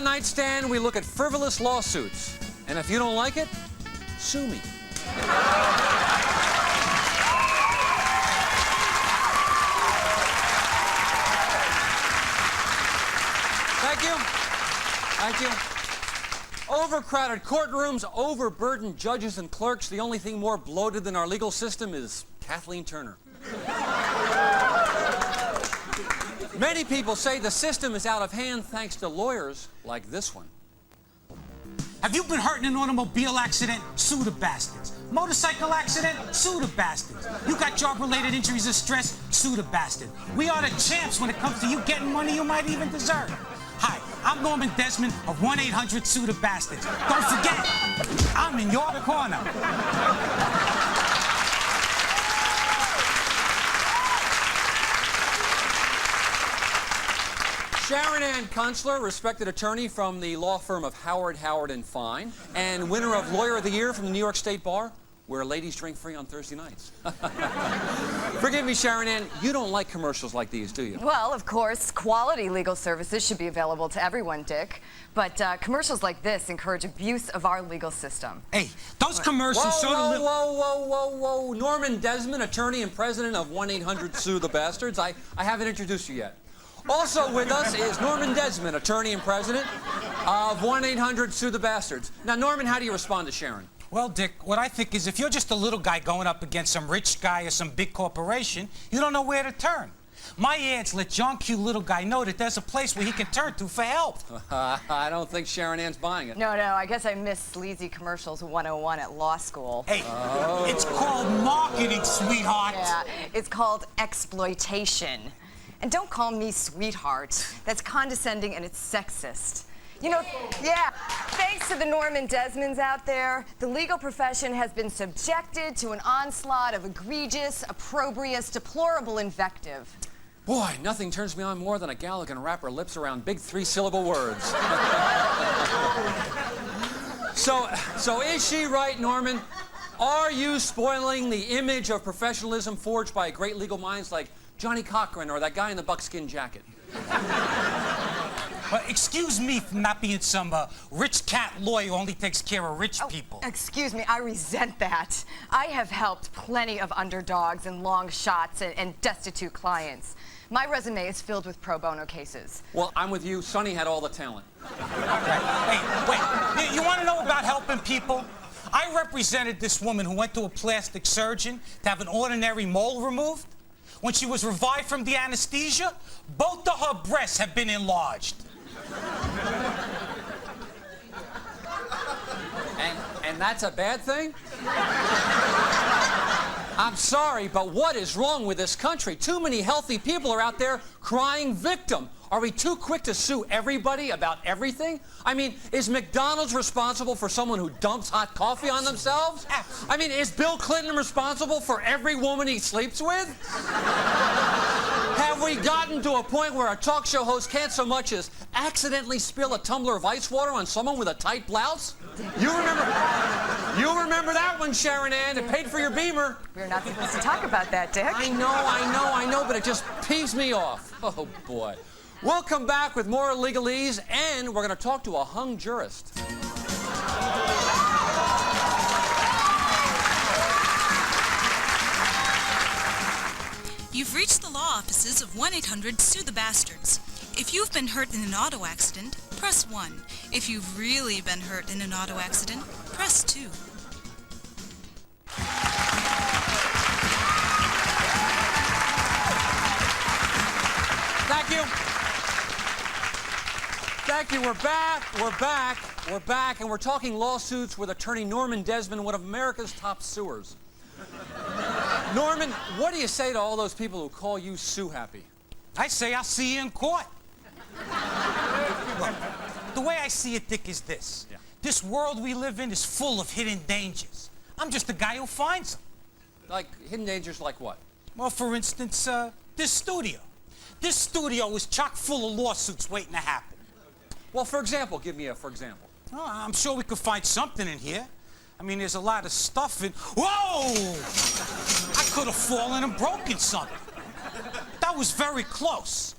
on Nightstand, we look at frivolous lawsuits. And if you don't like it, sue me. Thank you. Thank you. Overcrowded courtrooms, overburdened judges and clerks. The only thing more bloated than our legal system is Kathleen Turner. Many people say the system is out of hand thanks to lawyers like this one. Have you been hurt in an automobile accident? Sue the bastards. Motorcycle accident? Sue the bastards. You got job-related injuries or stress? Sue the bastard. We are the champs when it comes to you getting money you might even deserve. Hi, I'm Norman Desmond of 1-800-SUE THE BASTARDS. Don't forget, I'm in your corner. Sharon Ann Kunstler, respected attorney from the law firm of Howard, Howard & Fine, and winner of Lawyer of the Year from the New York State Bar, where ladies drink free on Thursday nights. Forgive me, Sharon Ann, you don't like commercials like these, do you? Well, of course, quality legal services should be available to everyone, Dick. But commercials like this encourage abuse of our legal system. Hey, those commercials show the little... Whoa. Norman Desmond, attorney and president of 1-800-SUE THE BASTARDS. I haven't introduced you yet. Also with us is Norman Desmond, attorney and president of 1-800-SUE THE BASTARDS. Now, Norman, how do you respond to Sharon? Well, Dick, what I think is if you're just a little guy going up against some rich guy or some big corporation, you don't know where to turn. My ads let John Q. Little Guy know that there's a place where he can turn to for help. I don't think Sharon Ann's buying it. No, I guess I missed Sleazy Commercials 101 at law school. Hey, It's called marketing, sweetheart. Yeah, it's called exploitation. And don't call me sweetheart. That's condescending and it's sexist. You know, yeah, thanks to the Norman Desmonds out there, the legal profession has been subjected to an onslaught of egregious, opprobrious, deplorable invective. Boy, nothing turns me on more than a gal who can wrap her lips around big three-syllable words. So is she right, Norman? Are you spoiling the image of professionalism forged by great legal minds like Johnny Cochran or that guy in the buckskin jacket? Well, excuse me for not being some rich cat lawyer who only takes care of rich people. Excuse me, I resent that. I have helped plenty of underdogs and long shots and destitute clients. My resume is filled with pro bono cases. Well, I'm with you. Sonny had all the talent. Hey, wait. You want to know about helping people? I represented this woman who went to a plastic surgeon to have an ordinary mole removed. When she was revived from the anesthesia, both of her breasts have been enlarged. And that's a bad thing? I'm sorry, but what is wrong with this country? Too many healthy people are out there crying victim. Are we too quick to sue everybody about everything? I mean, is McDonald's responsible for someone who dumps hot coffee on themselves? I mean, is Bill Clinton responsible for every woman he sleeps with? Have we gotten to a point where a talk show host can't so much as accidentally spill a tumbler of ice water on someone with a tight blouse? You remember that one, Sharon Ann. It paid for your Beamer. We're not supposed to talk about that, Dick. I know, but it just peeves me off. Oh, boy. We'll come back with more legalese, and we're going to talk to a hung jurist. You've reached the law offices of 1-800-SUE THE BASTARDS. If you've been hurt in an auto accident, press 1. If you've really been hurt in an auto accident, press 2. Thank you. We're back, and we're talking lawsuits with attorney Norman Desmond, one of America's top suers. Norman, what do you say to all those people who call you Sue Happy? I say I'll see you in court. Look, the way I see it, Dick, is this. Yeah. This world we live in is full of hidden dangers. I'm just the guy who finds them. Like hidden dangers like what? Well, for instance, this studio. This studio is chock full of lawsuits waiting to happen. Well, for example, give me a for example. Oh, I'm sure we could find something in here. I mean, there's a lot of stuff in... Whoa! I could have fallen and broken something. That was very close.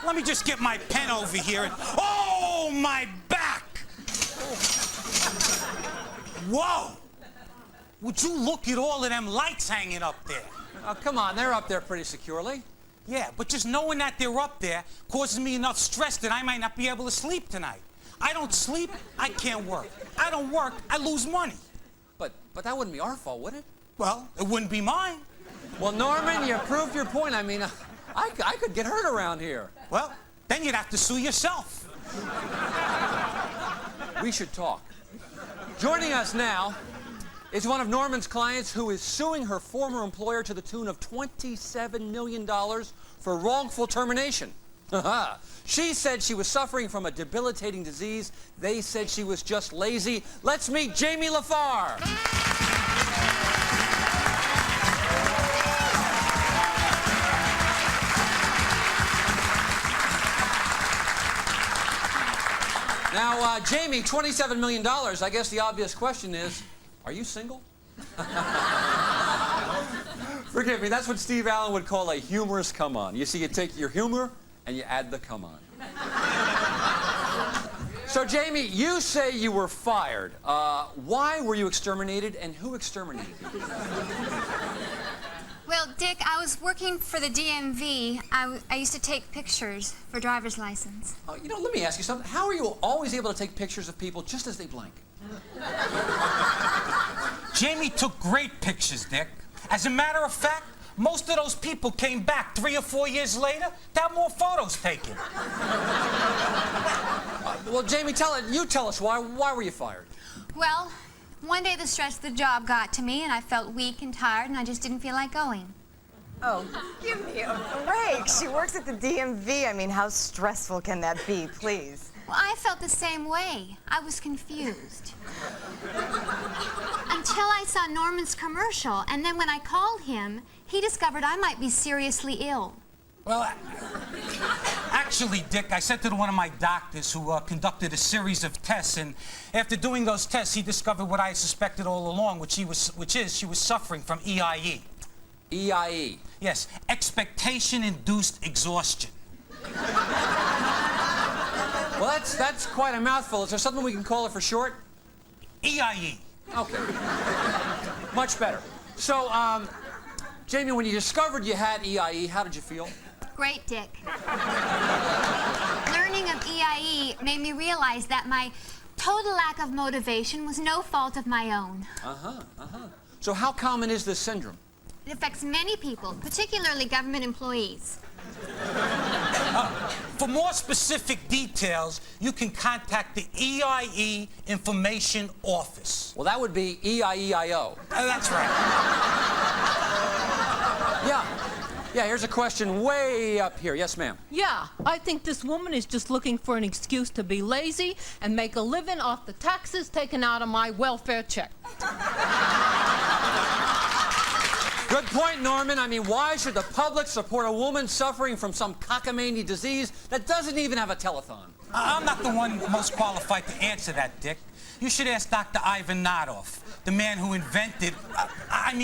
Let me just get my pen over here and... Oh! Oh, my back! Whoa! Would you look at all of them lights hanging up there? Oh, come on, they're up there pretty securely. Yeah, but just knowing that they're up there causes me enough stress that I might not be able to sleep tonight. I don't sleep, I can't work. I don't work, I lose money. But that wouldn't be our fault, would it? Well, it wouldn't be mine. Well, Norman, you proved your point. I mean, I could get hurt around here. Well, then you'd have to sue yourself. We should talk. Joining us now is one of Norman's clients who is suing her former employer to the tune of $27 million for wrongful termination. She said she was suffering from a debilitating disease. They said she was just lazy. Let's meet Jamie LaFar. Now, Jamie, $27 million. I guess the obvious question is, are you single? Forgive me, that's what Steve Allen would call a humorous come-on. You see, you take your humor and you add the come-on. So, Jamie, you say you were fired. Why were you exterminated, and who exterminated you? Well, Dick, I was working for the DMV. I used to take pictures for driver's license. You know, let me ask you something. How are you always able to take pictures of people just as they blink? Jamie took great pictures, Dick. As a matter of fact, most of those people came back 3 or 4 years later to have more photos taken. Well, Jamie, you tell us why were you fired? Well, one day the stress of the job got to me, and I felt weak and tired, and I just didn't feel like going. Oh, give me a break. She works at the DMV. I mean, how stressful can that be, please? Well, I felt the same way. I was confused. Until I saw Norman's commercial, and then when I called him, he discovered I might be seriously ill. Well, actually, Dick, I sent it to one of my doctors who conducted a series of tests, and after doing those tests, he discovered what I suspected all along, which is she was suffering from EIE. EIE? Yes, expectation-induced exhaustion. Well, that's quite a mouthful. Is there something we can call it for short? EIE. Okay. Much better. So, Jamie, when you discovered you had EIE, how did you feel? Great, Dick. Learning of EIE made me realize that my total lack of motivation was no fault of my own. So how common is this syndrome? It affects many people, particularly government employees. For more specific details, you can contact the EIE Information Office. Well, that would be EIEIO. That's right. Yeah, here's a question way up here. Yes, ma'am. Yeah, I think this woman is just looking for an excuse to be lazy and make a living off the taxes taken out of my welfare check. Good point, Norman. I mean, why should the public support a woman suffering from some cockamamie disease that doesn't even have a telethon? I'm not the one most qualified to answer that, Dick. You should ask Dr. Ivan Nadoff, the man who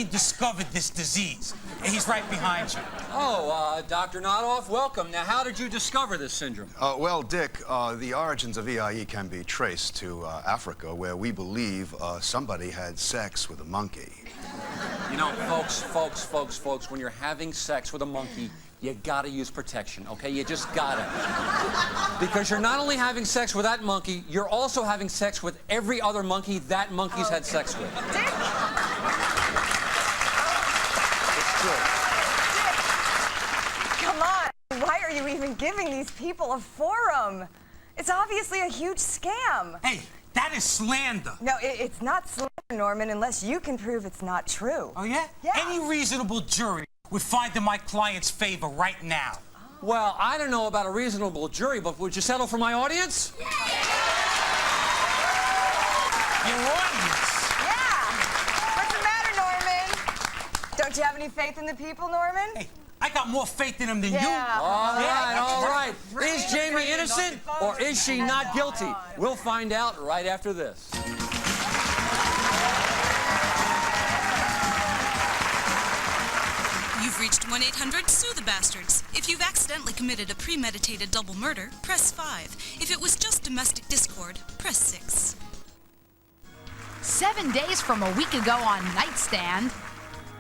discovered this disease. He's right behind you. Oh, Dr. Nadoff, welcome. Now, how did you discover this syndrome? Well, Dick, the origins of EIE can be traced to Africa, where we believe somebody had sex with a monkey. You know, folks, when you're having sex with a monkey, you gotta use protection, okay? You just gotta. Because you're not only having sex with that monkey, you're also having sex with every other monkey that monkey's had sex with. Dick! It's true. Dick! Come on. Why are you even giving these people a forum? It's obviously a huge scam. Hey, that is slander. No, it's not slander, Norman, unless you can prove it's not true. Oh, yeah? Yeah. Any reasonable jury would find in my client's favor right now. Well, I don't know about a reasonable jury, but would you settle for my audience? Your audience? Yeah. What's the matter, Norman? Don't you have any faith in the people, Norman? Hey, I got more faith in him than you. All right. Bring Is it, Jamie bring it. innocent or is she not guilty? We'll find out right after this. You've reached 1-800-SUE-THE-BASTARDS. If you've accidentally committed a premeditated double murder, press 5. If it was just domestic discord, press 6. 7 days from a week ago on Nightstand.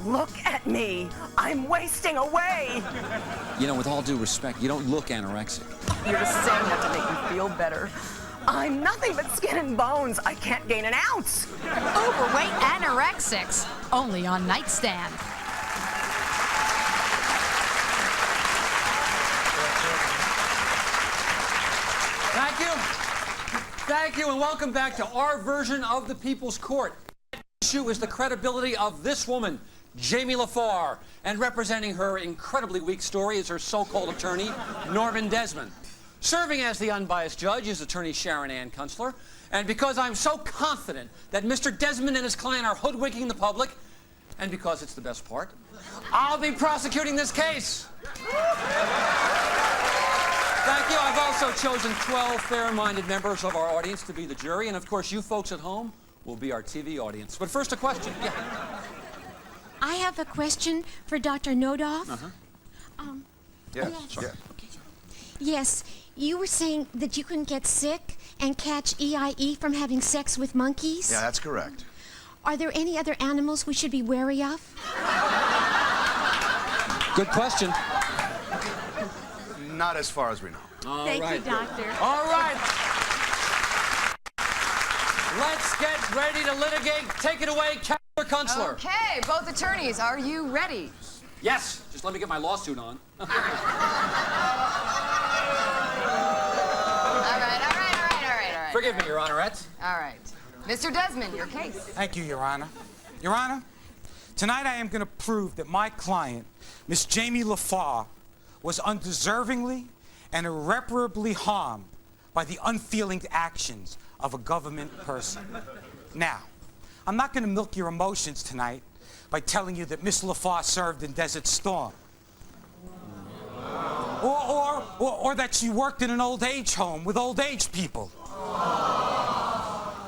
Look at me. I'm wasting away. You know, with all due respect, you don't look anorexic. You're just saying that to make me feel better. I'm nothing but skin and bones. I can't gain an ounce. Overweight anorexics. Only on Nightstand. Thank you. Thank you, and welcome back to our version of the People's Court. The issue is the credibility of this woman, Jamie LaFar, and representing her incredibly weak story is her so-called attorney, Norman Desmond. Serving as the unbiased judge is attorney Sharon Ann Kunstler, and because I'm so confident that Mr. Desmond and his client are hoodwinking the public, and because it's the best part, I'll be prosecuting this case. Thank you. I've also chosen 12 fair-minded members of our audience to be the jury, and of course you folks at home will be our TV audience. But first, a question. Yeah. I have a question for Dr. Nodoff. Yeah, yes. yeah. Yes, you were saying that you can get sick and catch EIE from having sex with monkeys? Yeah, that's correct. Are there any other animals we should be wary of? Good question. Not as far as we know. Thank you, Doctor. All right. Let's get ready to litigate. Take it away, Counselor Kunstler. Okay, both attorneys, are you ready? Yes. Just let me get my lawsuit on. All right. Forgive me, Your Honorette. All right. Mr. Desmond, your case. Thank you, Your Honor. Your Honor, tonight I am going to prove that my client, Miss Jamie LaFar, was undeservingly and irreparably harmed by the unfeeling actions of a government person. Now, I'm not going to milk your emotions tonight by telling you that Miss LaFar served in Desert Storm. Or that she worked in an old age home with old age people.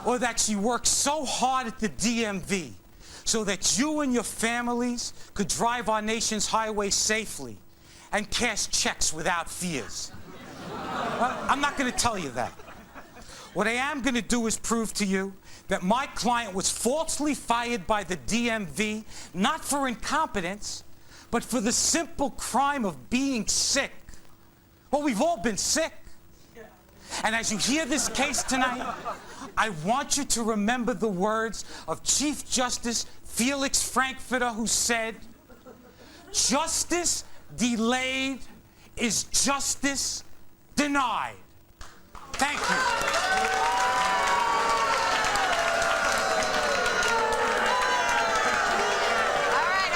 Or that she worked so hard at the DMV so that you and your families could drive our nation's highways safely and cash checks without fears. I'm not going to tell you that. What I am going to do is prove to you that my client was falsely fired by the DMV, not for incompetence, but for the simple crime of being sick. Well, we've all been sick. And as you hear this case tonight, I want you to remember the words of Chief Justice Felix Frankfurter, who said, "Justice delayed is justice denied." Thank you. All right.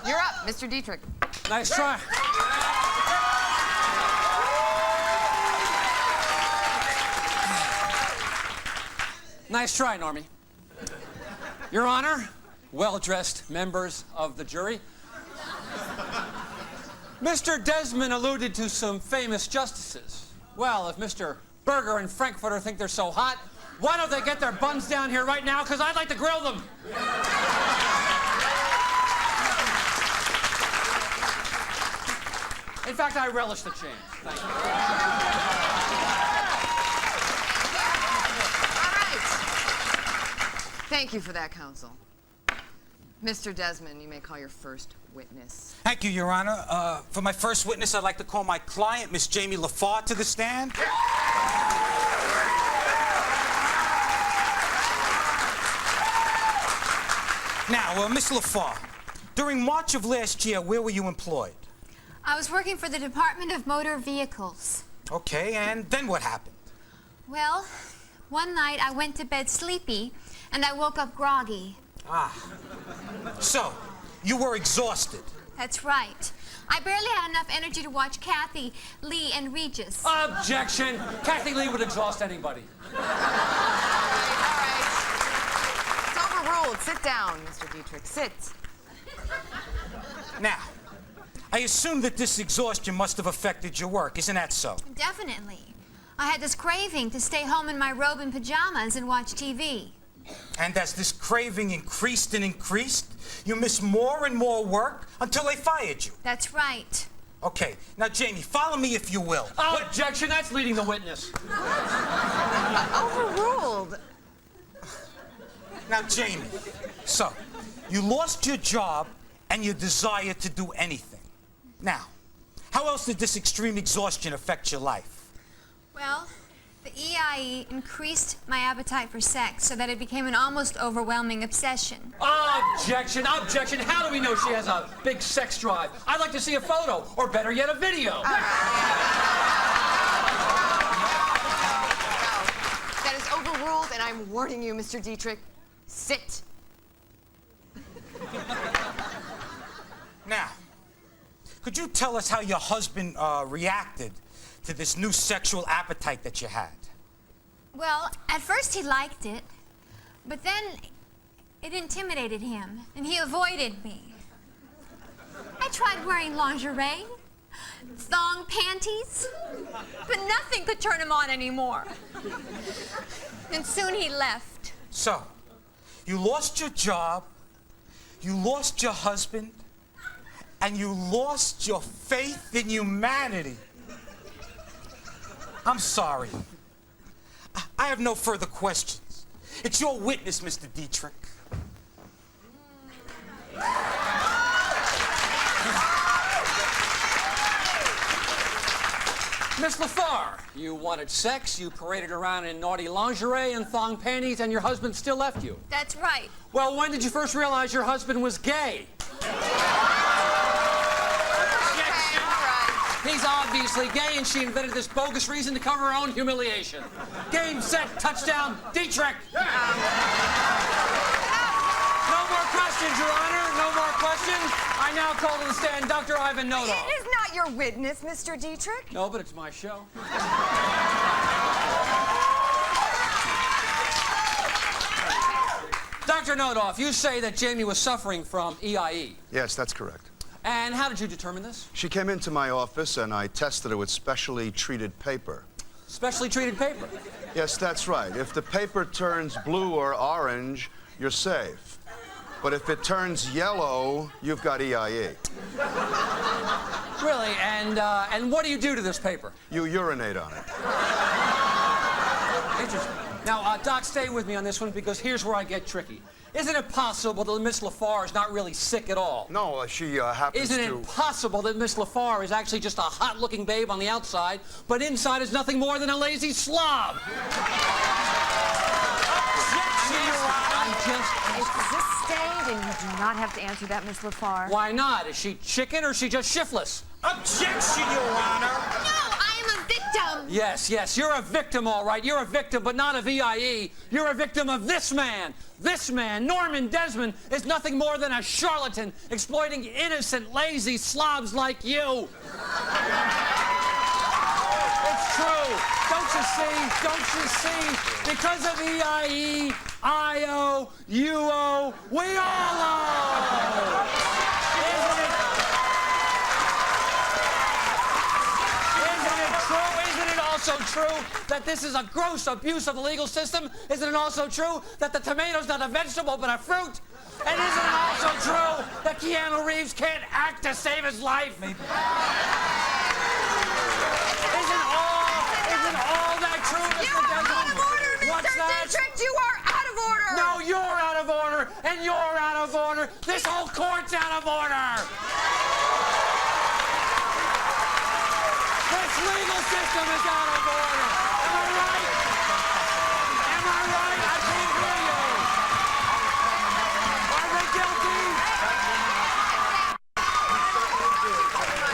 You're up, Mr. Dietrick. Nice try. Nice try, Normie. Your Honor, well-dressed members of the jury, Mr. Desmond alluded to some famous justices. Well, if Mr. Berger and Frankfurter think they're so hot, why don't they get their buns down here right now, because I'd like to grill them. In fact, I relish the change. Thank you. All right. Thank you for that, counsel. Mr. Desmond, you may call your first witness. Thank you, Your Honor. For my first witness, I'd like to call my client, Miss Jamie LaFar, to the stand. Now, Miss LaFar, during March of last year, where were you employed? I was working for the Department of Motor Vehicles. Okay, and then what happened? Well, one night I went to bed sleepy, and I woke up groggy. So, you were exhausted. That's right. I barely had enough energy to watch Kathy, Lee, and Regis. Objection! Kathy Lee would exhaust anybody. All right. It's overruled. Sit down, Mr. Dietrick. Sit. Now, I assume that this exhaustion must have affected your work. Isn't that so? Definitely. I had this craving to stay home in my robe and pajamas and watch TV. And as this craving increased and increased, you missed more and more work until they fired you. That's right. Okay, now, Jamie, follow me if you will. Oh, objection, that's leading the witness. Overruled. Now, Jamie, so you lost your job and your desire to do anything. Now, how else did this extreme exhaustion affect your life? Well, the EIE increased my appetite for sex so that it became an almost overwhelming obsession. Objection, objection. How do we know she has a big sex drive? I'd like to see a photo, or better yet, a video. That is overruled, and I'm warning you, Mr. Dietrick. Sit. Now, could you tell us how your husband reacted to this new sexual appetite that you had? Well, at first he liked it, but then it intimidated him, and he avoided me. I tried wearing lingerie, thong panties, but nothing could turn him on anymore. And soon he left. So, you lost your job, you lost your husband, and you lost your faith in humanity. I'm sorry. I have no further questions. It's your witness, Mr. Dietrick. Miss LaFar, you wanted sex, you paraded around in naughty lingerie and thong panties, and your husband still left you. That's right. Well, when did you first realize your husband was gay? He's obviously gay, and she invented this bogus reason to cover her own humiliation. Game, set, touchdown, Dietrick! No more questions, Your Honor. No more questions. I now call to the stand Dr. Ivan Noto. It is not your witness, Mr. Dietrick. No, but it's my show. Dr. Nodoff, you say that Jamie was suffering from EIE. Yes, that's correct. And how did you determine this? She came into my office and I tested her with specially treated paper. Specially treated paper? Yes, that's right. If the paper turns blue or orange, you're safe. But if it turns yellow, you've got EIE. Really? And what do you do to this paper? You urinate on it. Interesting. Now, Doc, stay with me on this one because here's where I get tricky. Isn't it possible that Miss LaFar is not really sick at all? No, she happens to... Isn't it possible that Miss LaFar is actually just a hot-looking babe on the outside, but inside is nothing more than a lazy slob? It's this stained, and you do not have to answer that, Miss LaFar. Why not? Is she chicken or is she just shiftless? Objection, Your Honor! No, I am a victim! Yes, you're a victim, all right. You're a victim, but not of EIE. You're a victim of this man. This man, Norman Desmond, is nothing more than a charlatan exploiting innocent, lazy slobs like you. It's true. Don't you see? Don't you see? Because of EIE, I owe, you owe, we all owe. Isn't it also true that this is a gross abuse of the legal system? Isn't it also true that the tomato's not a vegetable but a fruit? And isn't it also true that Keanu Reeves can't act to save his life? Maybe. Isn't all that true, Mr. You are out of order, Mr. What's that? Dietrick! You are out of order! No, you're out of order, and you're out of order. This whole court's out of order. This legal system is out of order. Am I right? Am I right? I can't hear you. Are they guilty?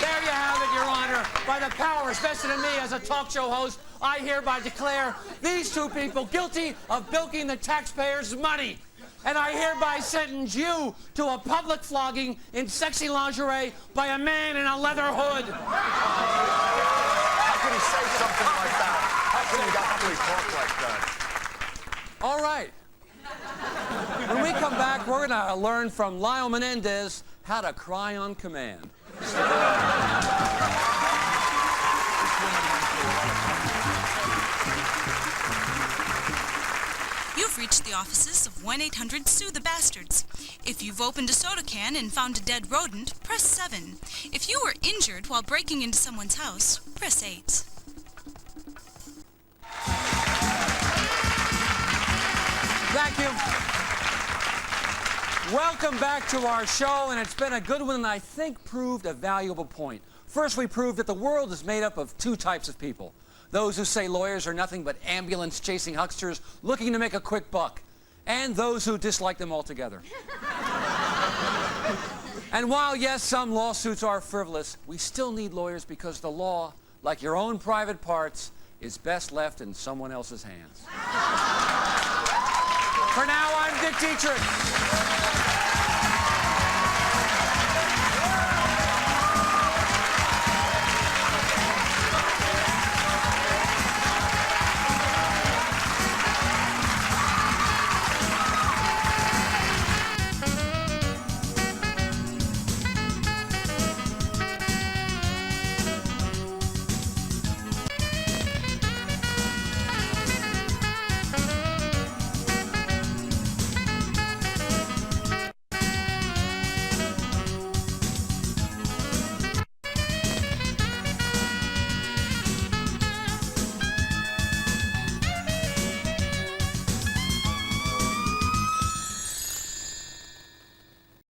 There you have it, Your Honor. By the powers vested in me as a talk show host, I hereby declare these two people guilty of bilking the taxpayers' money. And I hereby sentence you to a public flogging in sexy lingerie by a man in a leather hood. How can he say something like that? How can he actually talk like that? All right. When we come back, we're going to learn from Lyle Menendez how to cry on command. You've You've reached the offices of 1-800-SUE-THE-BASTARDS. If you've opened a soda can and found a dead rodent, press 7. If you were injured while breaking into someone's house, press 8. Thank you. Welcome back to our show, and it's been a good one, and I think proved a valuable point. First, we proved that the world is made up of two types of people. Those who say lawyers are nothing but ambulance-chasing hucksters looking to make a quick buck, and those who dislike them altogether. And while, yes, some lawsuits are frivolous, we still need lawyers because the law, like your own private parts, is best left in someone else's hands. For now, I'm Dick Dietrick.